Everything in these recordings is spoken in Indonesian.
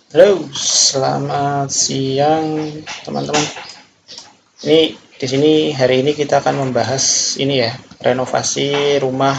Halo, selamat siang teman-teman. Ini di sini hari ini kita akan membahas ini ya, renovasi rumah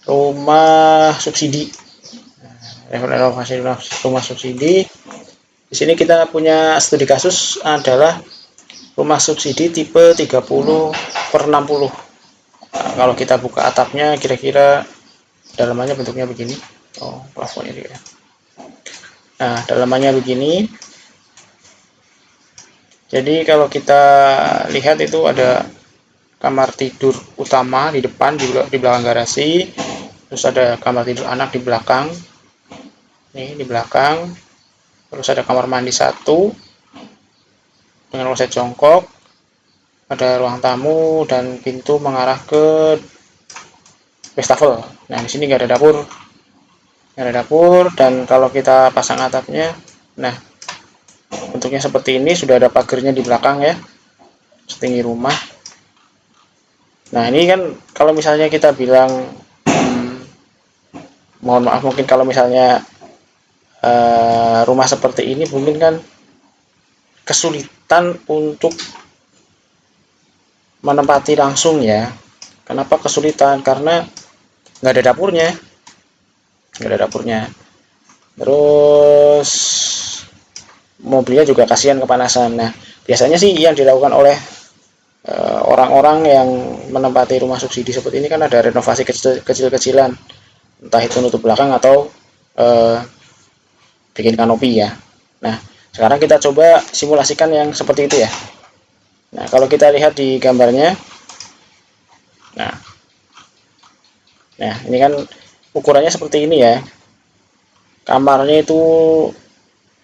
rumah subsidi. Renovasi rumah subsidi. Di sini kita punya studi kasus adalah rumah subsidi tipe 30/60. Nah, kalau kita buka atapnya kira-kira dalamannya bentuknya begini. Oh, plafonnya dia. Nah, dalamannya begini. Jadi kalau kita lihat itu ada kamar tidur utama di depan, di belakang garasi, terus ada kamar tidur anak di belakang, nih di belakang, terus ada kamar mandi satu dengan kloset jongkok, ada ruang tamu dan pintu mengarah ke wastafel. Nah di sini nggak ada dapur, dan kalau kita pasang atapnya, nah bentuknya seperti ini, sudah ada pagarnya di belakang ya, setinggi rumah. Nah ini kan kalau misalnya kita bilang, mohon maaf mungkin kalau misalnya rumah seperti ini mungkin kan kesulitan untuk menempati langsung ya. Kenapa kesulitan? Karena nggak ada dapurnya, nggak ada dapurnya. Terus mobilnya juga kasihan kepanasan. Nah, biasanya sih yang dilakukan oleh orang-orang yang menempati rumah subsidi seperti ini kan ada renovasi kecil-kecilan, entah itu nutup belakang atau eh, bikin kanopi ya. Nah, sekarang kita coba simulasikan yang seperti itu ya. Nah, kalau kita lihat di gambarnya, nah, nah ini kan ukurannya seperti ini ya. Kamarnya itu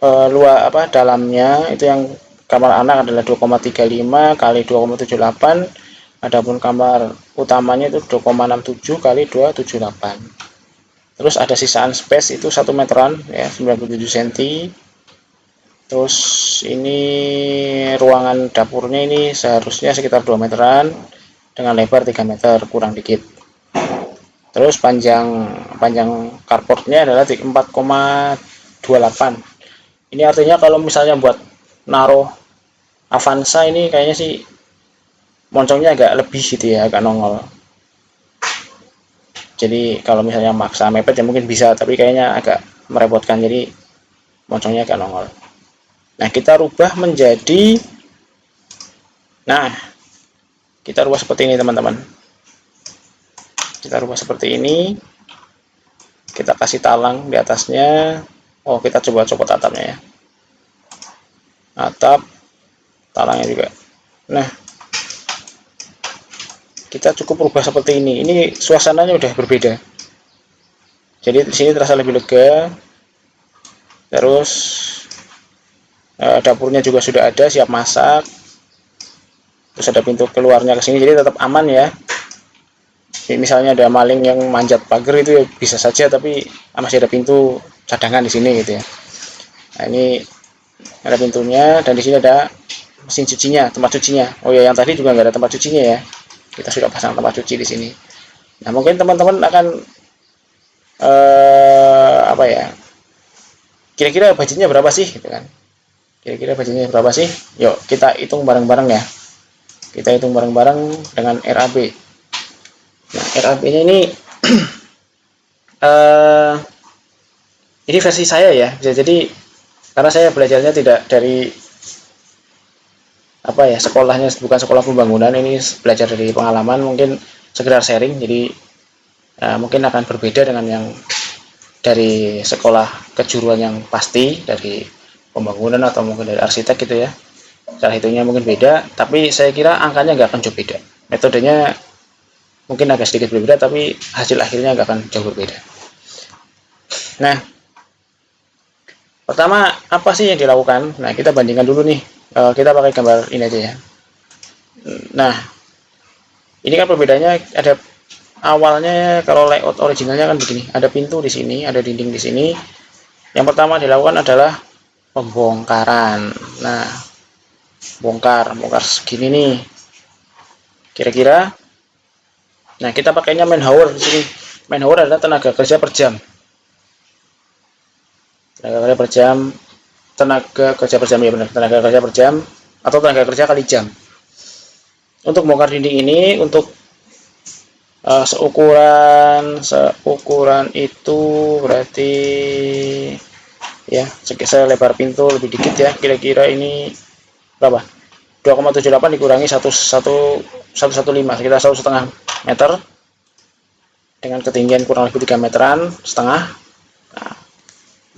luar apa dalamnya itu yang kamar anak adalah 2,35 kali 2,78. Adapun kamar utamanya itu 2,67 kali 2,78. Terus ada sisaan space itu 1 meteran ya, 97 cm. Terus ini ruangan dapurnya ini seharusnya sekitar 2 meteran dengan lebar 3 meter kurang dikit. Terus panjang panjang carportnya adalah 4,28. Ini artinya kalau misalnya buat naruh Avanza ini kayaknya sih moncongnya agak lebih gitu ya, agak nongol. Jadi kalau misalnya maksa mepet ya mungkin bisa, tapi kayaknya agak merepotkan, jadi moncongnya agak nongol. Nah kita rubah menjadi, nah kita rubah seperti ini teman-teman. Kita rubah seperti ini, kita kasih talang di atasnya. Oh kita coba copot atapnya ya, atap talangnya juga. Nah kita cukup rubah seperti ini suasananya udah berbeda. Jadi di sini terasa lebih lega. Terus dapurnya juga sudah ada siap masak. Terus ada pintu keluarnya ke sini, jadi tetap aman ya. Jadi misalnya ada maling yang manjat pagar itu ya bisa saja, tapi masih ada pintu cadangan di sini gitu ya. Nah ini ada pintunya, dan di sini ada mesin cucinya, tempat cucinya. Oh ya, yang tadi juga nggak ada tempat cucinya ya. Kita sudah pasang tempat cuci di sini. Nah mungkin teman-teman akan apa ya? Kira-kira budgetnya berapa sih, gitu kan? Kira-kira budgetnya berapa sih? Yuk kita hitung bareng-bareng ya. Kita hitung bareng-bareng dengan RAB. Nah RAB-nya eh, ini versi saya ya. Bisa jadi karena saya belajarnya tidak dari apa ya, sekolahnya bukan sekolah pembangunan, ini belajar dari pengalaman, mungkin sekedar sharing. Jadi mungkin akan berbeda dengan yang dari sekolah kejuruan yang pasti dari pembangunan atau mungkin dari arsitek gitu ya. Cara hitungnya mungkin beda, tapi saya kira angkanya nggak akan jauh beda. Metodenya mungkin agak sedikit berbeda, tapi hasil akhirnya nggak akan jauh berbeda. Nah, pertama apa sih yang dilakukan? Nah, kita bandingkan dulu nih. Kita pakai gambar ini aja ya. Nah, ini kan perbedaannya ada. Awalnya kalau layout originalnya kan begini, ada pintu di sini, ada dinding di sini. Yang pertama dilakukan adalah pembongkaran. Nah, bongkar segini nih. Kira-kira, nah kita pakainya man hour di sini. Man hour adalah tenaga kerja per jam. Tenaga kerja per jam, tenaga kerja per jam ya benar, tenaga kerja per jam atau tenaga kerja kali jam. Untuk bongkar dinding ini untuk seukuran itu berarti ya selebar pintu lebih dikit ya, kira-kira ini berapa, 2,78 dikurangi 1,15 sekitar 1,5 meter dengan ketinggian kurang lebih 3 meteran setengah. Nah,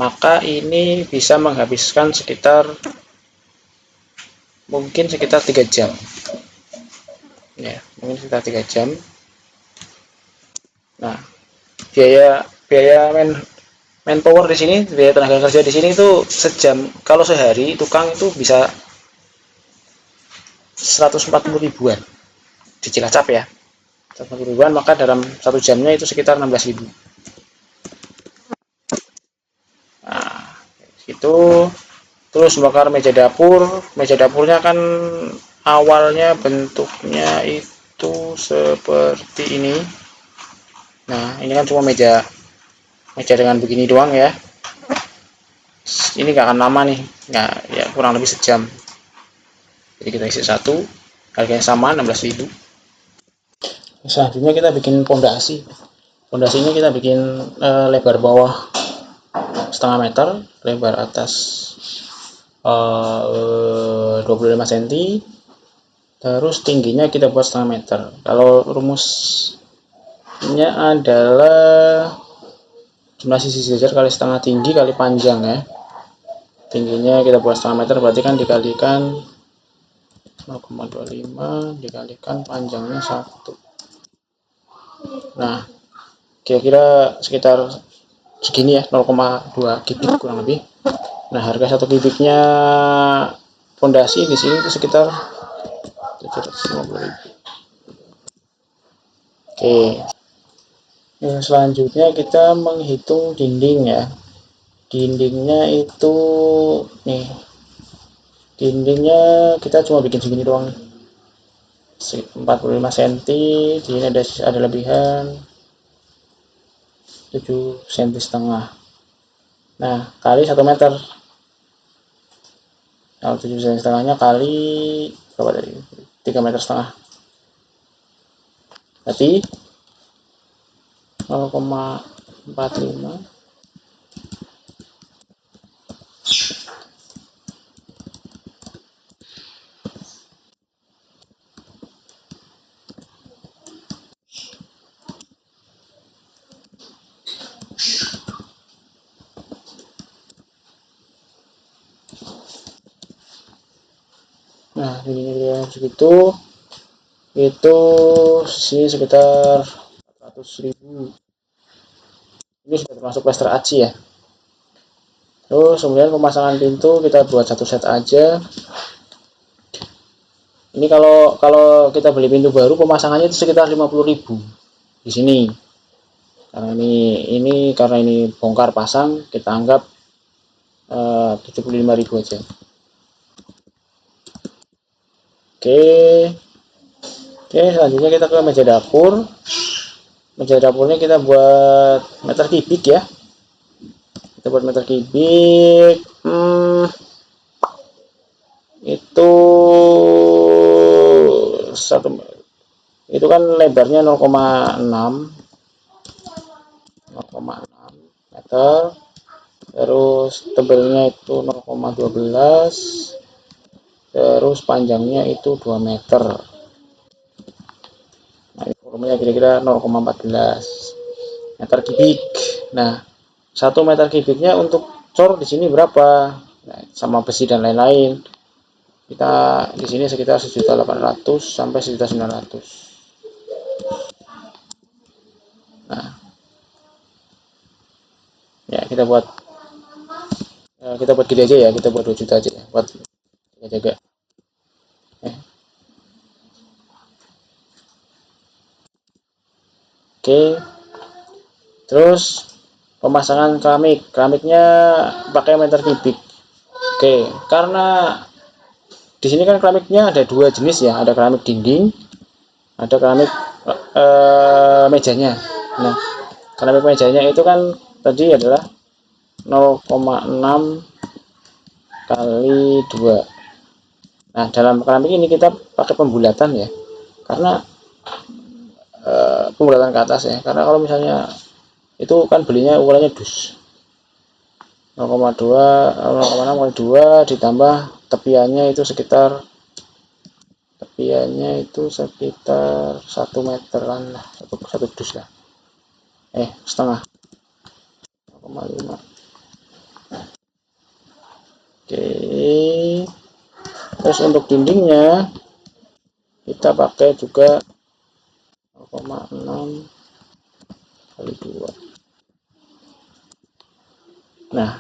maka ini bisa menghabiskan mungkin sekitar 3 jam ya, mungkin sekitar 3 jam. Nah, biaya biaya manpower di sini, biaya tenaga kerja di sini itu sejam, kalau sehari tukang itu bisa 140 ribuan di Cilacap ya, 140 ribuan, maka dalam 1 jamnya itu sekitar 16 ribu. Nah, itu terus bakar meja dapurnya kan awalnya bentuknya itu seperti ini. Nah, ini kan cuma meja dengan begini doang ya, ini nggak akan lama nih, nggak ya, kurang lebih sejam. Jadi kita isi satu, harganya sama 16.000. Selanjutnya kita bikin pondasi. Pondasinya kita bikin lebar bawah 0,5 meter, lebar atas 25 cm, terus tingginya kita buat 0,5 meter. Kalau rumusnya adalah jumlah sisi jajar kali setengah tinggi kali panjang ya. Tingginya kita buat 0,5 meter, berarti kan dikalikan 0,25 dikalikan panjangnya 1. Nah, kira-kira sekitar segini ya, 0,2 kubik kurang lebih. Nah, harga 1 kubiknya fondasi di sini itu sekitar 750.000. Oke. Yang selanjutnya kita menghitung dinding ya. Dindingnya itu nih. Dindingnya kita cuma bikin segini doang nih. 45 cm, di sini ada lebihan 7 cm setengah. Nah, kali 1 meter. Kalau 7 cm setengahnya kali berapa tadi? 3 meter setengah. Berarti 0,45. Nah, ini segitu, itu sih sekitar 400.000. Ini sudah termasuk plaster aci ya. Terus kemudian pemasangan pintu kita buat satu set aja. Ini kalau kita beli pintu baru pemasangannya itu sekitar 50.000 di sini. Karena ini bongkar pasang, kita anggap 75.000 aja. Oke, selanjutnya kita ke meja dapur. Meja dapurnya kita buat meter kubik ya. Kita buat meter kubik. Itu itu kan lebarnya 0,6 meter, terus tebalnya itu 0,12, terus panjangnya itu 2 meter. Nah, ini volumenya kira-kira 0,14 meter kubik. Nah, 1 meter kubiknya untuk cor di sini berapa? Nah, sama besi dan lain-lain. Kita di sini sekitar 1.800.000 sampai 1.900.000. Nah, ya kita buat gede aja ya, kita buat 2 juta aja ya, buat jaga. Oke, terus pemasangan keramiknya pakai meter kubik. Oke, karena di sini kan keramiknya ada 2 jenis ya, ada keramik dinding, ada keramik mejanya. Nah, keramik mejanya itu kan tadi adalah 0,6 kali 2. Nah, dalam keramik ini kita pakai pembulatan ya, karena pembulatan ke atas ya, karena kalau misalnya itu kan belinya ukurannya dus 0,2 0,6 kali 2 ditambah tepiannya itu sekitar 1 meteran lah, satu dus lah, setengah 0,5. Oke, terus untuk dindingnya kita pakai juga 0,6 kali 2. Nah,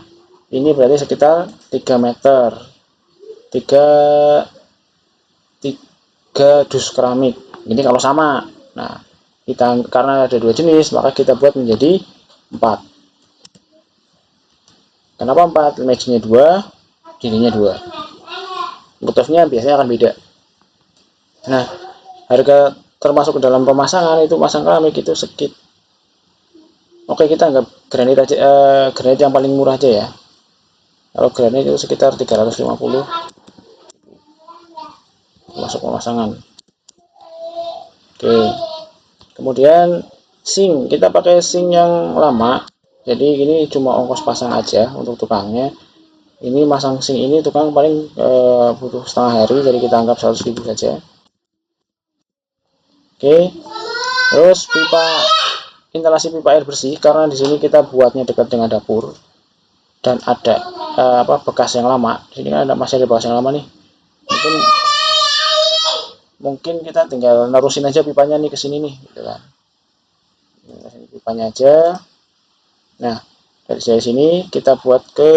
ini berarti sekitar 3 meter, 3 dus keramik. Ini kalau sama. Nah, kita karena ada 2 jenis, maka kita buat menjadi 4. Kenapa 4? Matchnya 2, dindingnya 2. Motifnya biasanya akan beda. Nah, harga termasuk ke dalam pemasangan itu pasang keramik itu sekitar, oke, kita anggap granit aja, granit yang paling murah aja ya. Kalau granit itu sekitar 350 masuk pemasangan. Oke, kemudian sink, kita pakai sink yang lama, jadi ini cuma ongkos pasang aja untuk tukangnya. Ini masang sink ini tukang paling butuh setengah hari, jadi kita anggap 100.000 saja. Oke, terus pipa, instalasi pipa air bersih, karena di sini kita buatnya dekat dengan dapur dan ada bekas yang lama. Di sini kan masih ada bekas yang lama nih. Mungkin kita tinggal nerusin aja pipanya nih ke sini nih, gitu kan. Pipanya aja. Nah, dari sini kita buat ke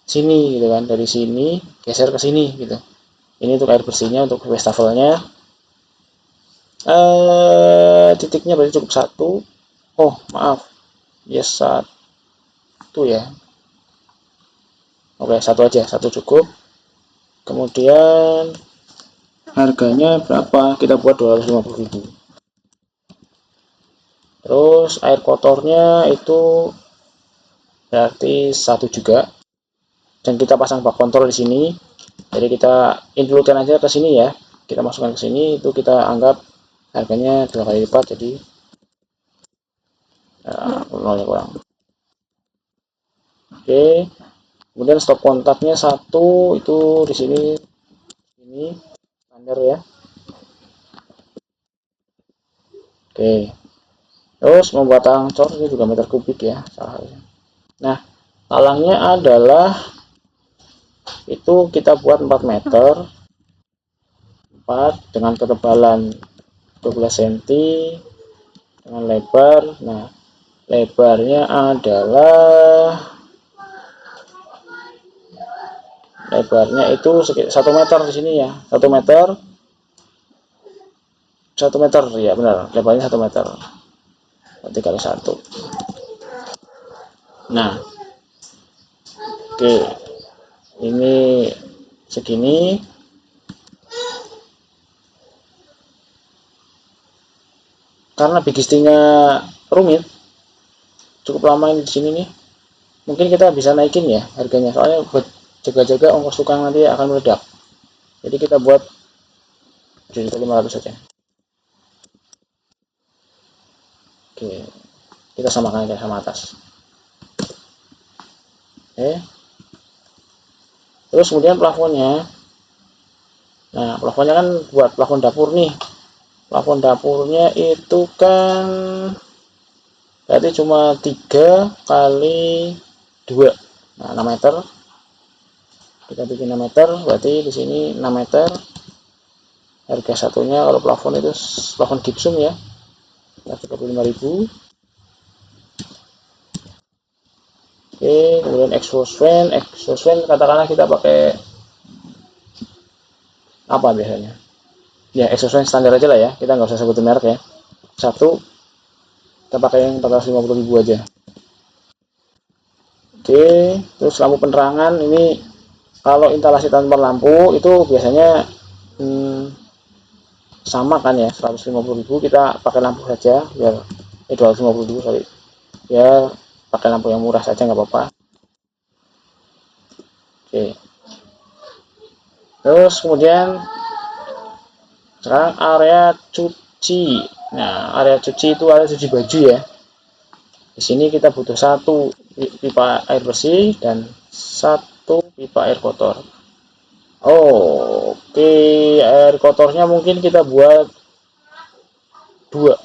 sini gitu kan, dari sini geser ke sini gitu. Ini untuk air bersihnya, untuk wastafelnya. Titiknya berarti cukup 1. Oh, maaf. Yes, 1 ya. Oke, 1 aja, 1 cukup. Kemudian harganya berapa? Kita buat 250.000. Terus air kotornya itu berarti 1 juga. Dan kita pasang bak kontrol di sini. Jadi kita include aja ke sini ya. Kita masukkan ke sini, itu kita anggap harganya 2 kali lipat, jadi nolnya kurang. Oke. Kemudian stop kontaknya 1, itu di sini, ini standar ya. Oke, terus membuat talang cor ini juga meter kubik ya salahnya. Nah, talangnya adalah itu kita buat 4 meter, 4 dengan ketebalan 12 cm dengan lebar. Nah, lebarnya itu 1 meter di sini ya, 1 meter ya, benar, lebarnya 1 meter, berarti kali 1. Nah, oke, ini segini. Karena bigistingnya rumit, cukup lama ini di sini nih, mungkin kita bisa naikin ya harganya, soalnya buat jaga-jaga ongkos tukang nanti akan meledak. Jadi kita buat 7.500 saja. Oke, kita samakan aja sama atas. Oke, terus kemudian plafonnya. Nah, plafonnya kan buat plafon dapur nih. Plafon dapurnya itu kan berarti cuma 3 kali 2. Nah, 6 meter. Kita bikin 6 meter, berarti di sini 6 meter. Harga satunya kalau plafon itu plafon gipsum ya, 35.000. Oke, kemudian exhaust fan katakanlah kita pakai apa biasanya? Ya, exhaust fan standar aja lah ya, kita nggak usah sebutin merek ya. 1, kita pakai yang 450.000 aja. Oke, terus lampu penerangan ini kalau instalasi tanpa lampu itu biasanya sama kan ya, 150.000. Kita pakai lampu saja biar 250.000 sorry, ya pakai lampu yang murah saja nggak apa-apa. Oke, terus kemudian sekarang area cuci. Nah, area cuci itu area cuci baju ya. Di sini kita butuh satu pipa air bersih dan satu pipa air kotor. Oh, oke, air kotornya mungkin kita buat dua.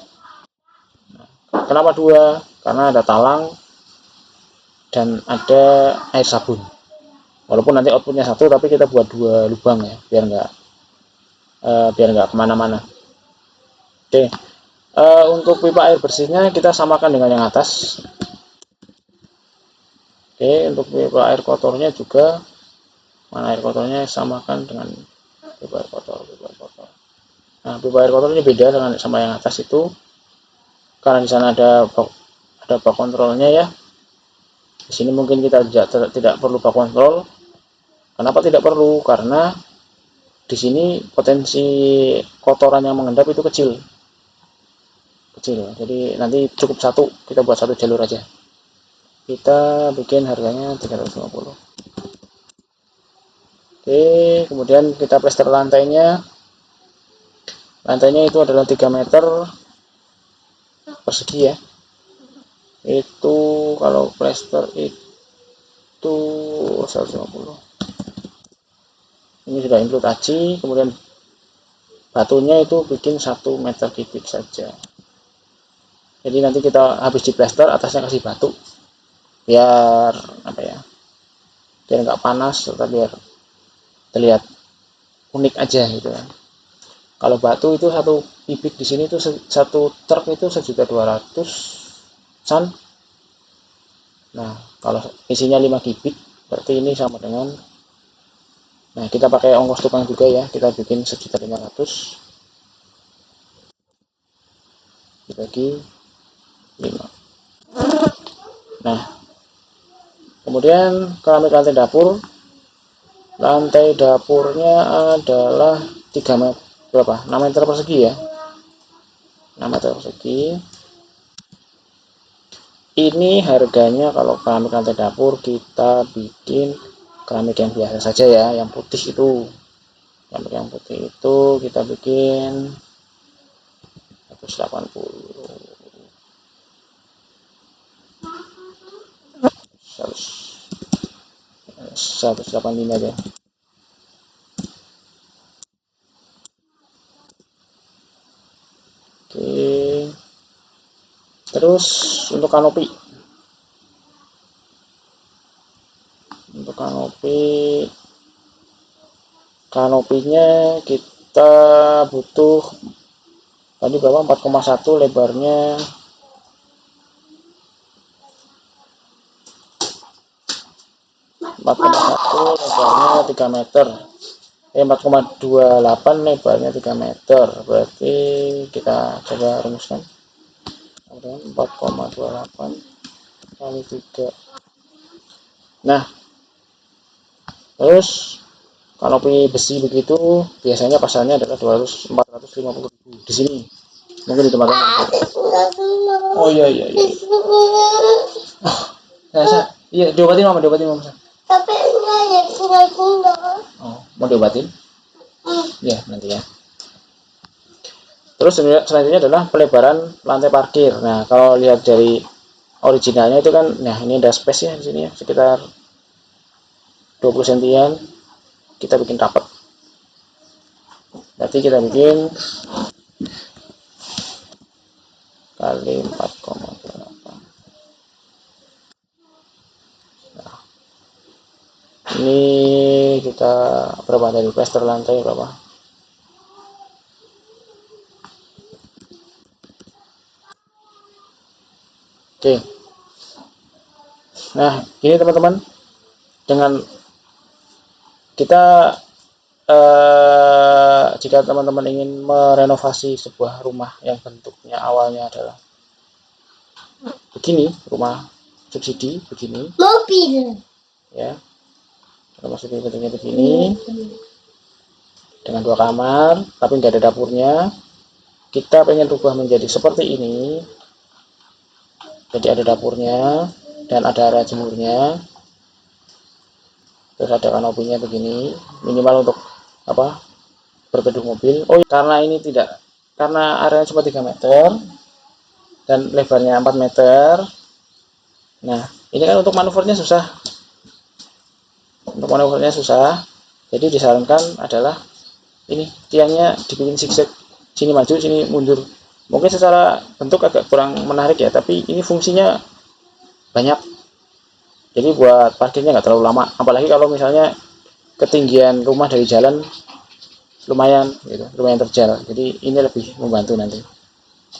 Kenapa dua? Karena ada talang dan ada air sabun. Walaupun nanti outputnya satu, tapi kita buat dua lubang ya, biar nggak kemana-mana. Oke, untuk pipa air bersihnya kita samakan dengan yang atas. Oke, untuk pipa air kotornya juga, mana air kotornya samakan dengan pipa air kotor. Nah, pipa air kotor ini beda dengan sama yang atas itu, karena di sana ada bak kontrolnya ya. Di sini mungkin kita tidak perlu bak kontrol. Kenapa tidak perlu? Karena di sini potensi kotoran yang mengendap itu kecil. Jadi nanti cukup satu, kita buat satu jalur aja. Kita bikin harganya 350. Oke, kemudian kita plester lantainya. Lantainya itu adalah 3 meter persegi ya. Itu kalau plester itu 150. Ini sudah include aci, kemudian batunya itu bikin 1 meter kubik saja. Jadi nanti kita habis di plester, atasnya kasih batu biar apa ya, biar nggak panas atau biar terlihat unik aja gitu kan. Kalau batu itu 1 kubik di sini itu 1 truk itu 1.200.000 san. Nah, kalau isinya 5 kubik berarti ini sama dengan, nah kita pakai ongkos tukang juga ya, kita bikin 1.500.000 dibagi 5. Nah, kemudian keramik lantai dapur. Lantai dapurnya adalah 3 meter, berapa? 6 meter persegi ya. 6 meter persegi. Ini harganya kalau keramik lantai dapur kita bikin keramik yang biasa saja ya, yang putih itu. Keramik yang putih itu kita bikin 180. 185 aja. Oke. Terus untuk kanopi. Untuk kanopinya kita butuh tadi berapa, 4,1 lebarnya, 3 meter, 4,28 lebarnya 3 meter, berarti kita coba rumuskan 4,28 kali 3. Nah, terus kanopi besi begitu biasanya pasarnya adalah 450.000 di sini, mungkin di tempat-tempat. Oh iya iya iya. Iya, diobatin mama. Tapi oh, mau diobatin? Ya nanti ya. Terus selanjutnya adalah pelebaran lantai parkir. Nah, kalau lihat dari originalnya itu kan, nah ini ada space ya di sini ya, sekitar 20 sentian. Kita bikin rapat. Berarti kita bikin kali 4,8. Nah, ini kita berapa dari plester lantai berapa? Oke. Nah, ini teman-teman, dengan kita jika teman-teman ingin merenovasi sebuah rumah yang bentuknya awalnya adalah begini, rumah subsidi begini, mobil ya, rumah subsidi bentuknya begini dengan 2 kamar tapi nggak ada dapurnya, kita pengen rubah menjadi seperti ini, jadi ada dapurnya. dan ada area jemurnya. Terus ada kanopinya begini, minimal untuk apa, berteduh mobil. Oh, karena ini tidak, karena areanya cuma 3 meter dan lebarnya 4 meter. Nah, ini kan untuk manuvernya susah. Untuk manuvernya susah. Jadi disarankan adalah ini tiangnya dibikin zigzag, sini maju, sini mundur. Mungkin secara bentuk agak kurang menarik ya, tapi ini fungsinya banyak. Jadi buat parkirnya nggak terlalu lama. Apalagi kalau misalnya ketinggian rumah dari jalan lumayan gitu, lumayan terjal. Jadi ini lebih membantu nanti.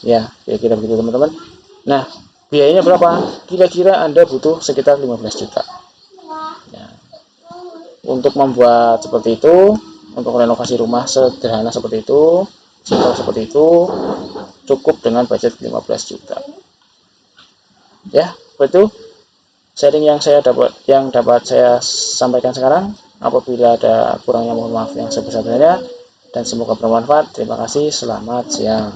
Ya, kira-kira begitu teman-teman. Nah, biayanya berapa? Kira-kira Anda butuh sekitar 15 juta. Ya, untuk membuat seperti itu, untuk renovasi rumah sederhana seperti itu, simpel seperti itu, cukup dengan budget 15 juta. Ya, betul sharing yang dapat saya sampaikan sekarang. Apabila ada kurangnya mohon maaf yang sebesar-besarnya dan semoga bermanfaat. Terima kasih, selamat siang.